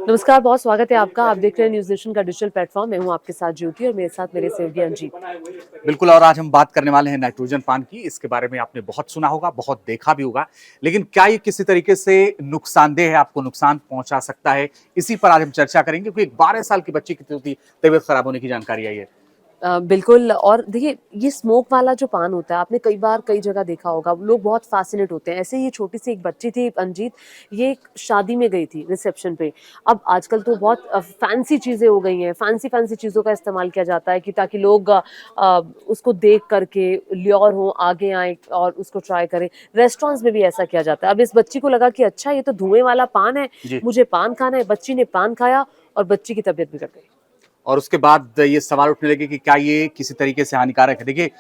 नमस्कार, बहुत स्वागत है आपका। आप देख रहे हैं न्यूज़ नेशन का डिजिटल प्लेटफ़ॉर्म। मैं हूँ आपके साथ ज्योति और मेरे साथ मेरे सहयोगी अंजीत। बिल्कुल। और आज हम बात करने वाले हैं नाइट्रोजन पान की। इसके बारे में आपने बहुत सुना होगा, बहुत देखा भी होगा। लेकिन क्या ये किसी तरीके से नुकसानदेह है, आपको नुकसान पहुंचा सकता है? इसी पर आज हम चर्चा करेंगे क्योंकि एक 12 साल की बच्ची की तबीयत खराब होने की जानकारी आई है। बिल्कुल और देखिए ये स्मोक वाला जो पान होता है आपने कई बार कई जगह देखा होगा, लोग बहुत फ़ैसिनेट होते हैं। ऐसे ही ये छोटी-सी एक बच्ची थी अंजीत, ये एक शादी में गई थी रिसेप्शन पे। अब आजकल तो बहुत फैंसी चीज़ें हो गई हैं, फैंसी-फैंसी चीज़ों का इस्तेमाल किया जाता है कि ताकि लोग उसको देख कर के ल्योर हों, आगे आएँ और उसको ट्राई करें। रेस्टोरेंट्स में भी ऐसा किया जाता है। अब इस बच्ची को लगा कि अच्छा ये तो धुएँ वाला पान है, जी। मुझे पान खाना है। बच्ची ने पान खाया और बच्ची की तबीयत बिगड़ गई। और उसके बाद ये सवाल उठने लगे कि क्या ये किसी तरीके से हानिकारक है? देखिए,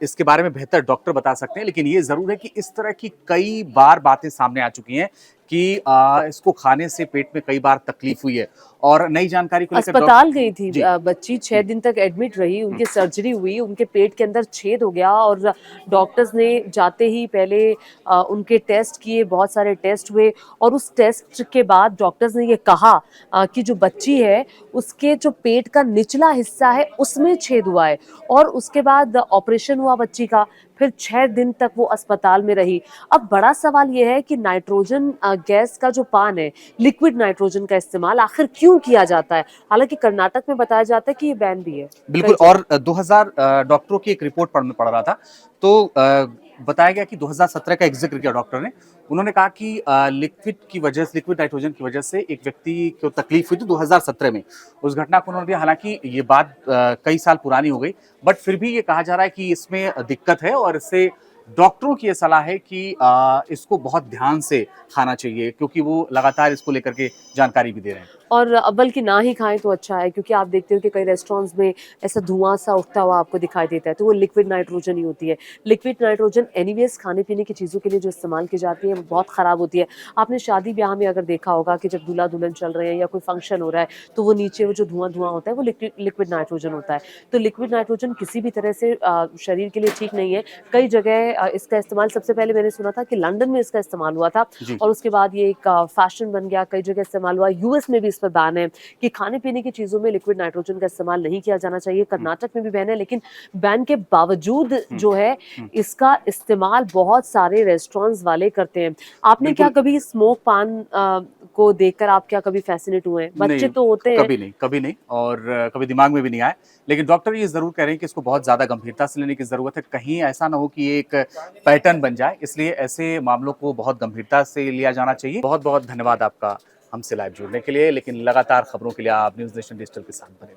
इसके बारे में बेहतर डॉक्टर बता सकते हैं, लेकिन ये ज़रूर है कि इस तरह की कई बार बातें सामने आ चुकी हैं कि इसको खाने से पेट में कई बार तकलीफ हुई है और नई जानकारी को लेकर अस्पताल गई थी जी। बच्ची 6 हुँ, दिन तक एडमिट रही, हुँ, उनकी सर्जरी हुई, उनके पेट के अंदर छेद हो गया और डॉक्टर्स ने जाते ही पहले उनके टेस्ट किए, बहुत सारे टेस्ट हुए और उस टेस्ट के बाद डॉक्टर्स ने ये कहा कि जो बच्ची है, उसके जो पेट का निचला हिस्सा है, उसमें छेद हुआ है और उसके बाद ऑपरेशन हुआ बच्ची का, फिर 6 दिन तक वो अस्पताल में रही। अब बड़ा सवाल ये है कि नाइट्रोजन गैस का जो पान है, लिक्विड नाइट्रोजन का इस्तेमाल आखिर क्यों किया जाता है? हालाँकि कर्नाटक में बताया जाता है कि ये बैन भी है, कई बिल्कुल। जगह। और 2000 डॉक्टरों की एक रिपोर्ट पढ़ रहा था, तो बताया गया कि 2017 का एक ज़िक्र किया डॉक्टर ने। उन्होंने कहा कि लिक्विड नाइट्रोजन की वजह से एक व्यक्ति को तकलीफ हुई थी 2017 में। उस घटना को उन्होंने दिया, हालाँकि ये बात कई साल पुरानी हो गई, बट फिर भी ये कहा जा रहा है कि इसमें दिक्कत है और इससे डॉक्टरों की ये सलाह है कि इसको बहुत ध्यान से खाना चाहिए क्योंकि वो लगातार इसको लेकर के जानकारी भी दे रहे हैं। और बल्कि ना ही खाएँ तो अच्छा है क्योंकि आप देखते हो कि कई रेस्टोरेंट्स में ऐसा धुआँ-सा उठता हुआ आपको दिखाई देता है, तो वो लिक्विड नाइट्रोजन ही होती है। लिक्विड नाइट्रोजन एनीवेज़ खाने-पीने की चीज़ों के लिए जो इस्तेमाल की जाती है, वो बहुत ख़राब होती है। आपने शादी-ब्याह में अगर देखा होगा कि जब दूल्हा-दुल्हन चल रहे हैं या कोई फंक्शन हो रहा है, तो वो नीचे वो जो धुआँ-धुआँ होता है, वो लिक्विड नाइट्रोजन होता है। तो लिक्विड नाइट्रोजन किसी भी तरह से शरीर के लिए ठीक नहीं है। कई जगह इसका इस्तेमाल सबसे पहले मैंने सुना था कि लंदन में इसका इस्तेमाल हुआ था जी। और उसके बाद ये एक फैशन बन गया, कई जगह इस्तेमाल हुआ। यूएस में भी इस पर बैन है कि खाने-पीने की चीज़ों में लिक्विड नाइट्रोजन का इस्तेमाल नहीं किया जाना चाहिए। हुँ, कर्नाटक में भी बैन है, लेकिन बैन के बावजूद हुँ, जो है, हुँ। इसका इस्तेमाल बहुत सारे रेस्टोरेंट्स वाले करते हैं। आपने क्या बिल्कुल। कभी स्मोक पान को देखकर आप क्या कभी फ़ैसिनेट हुए हैं? बच्चे नहीं, तो होते हैं। कभी नहीं और कभी दिमाग में भी नहीं आया। लेकिन डॉक्टर ये ज़रूर कह रहे हैं कि इसको बहुत ज़्यादा गंभीरता से लेने की ज़रूरत है। कहीं ऐसा ना हो कि ये एक पैटर्न बन जाए, इसलिए ऐसे मामलों को बहुत गंभीरता से लिया जाना चाहिए। बहुत-बहुत धन्यवाद आपका हमसे लाइव जुड़ने के लिए। लेकिन लगातार खबरों के लिए आप न्यूज़ नेशन डिजिटल के साथ बने रहें।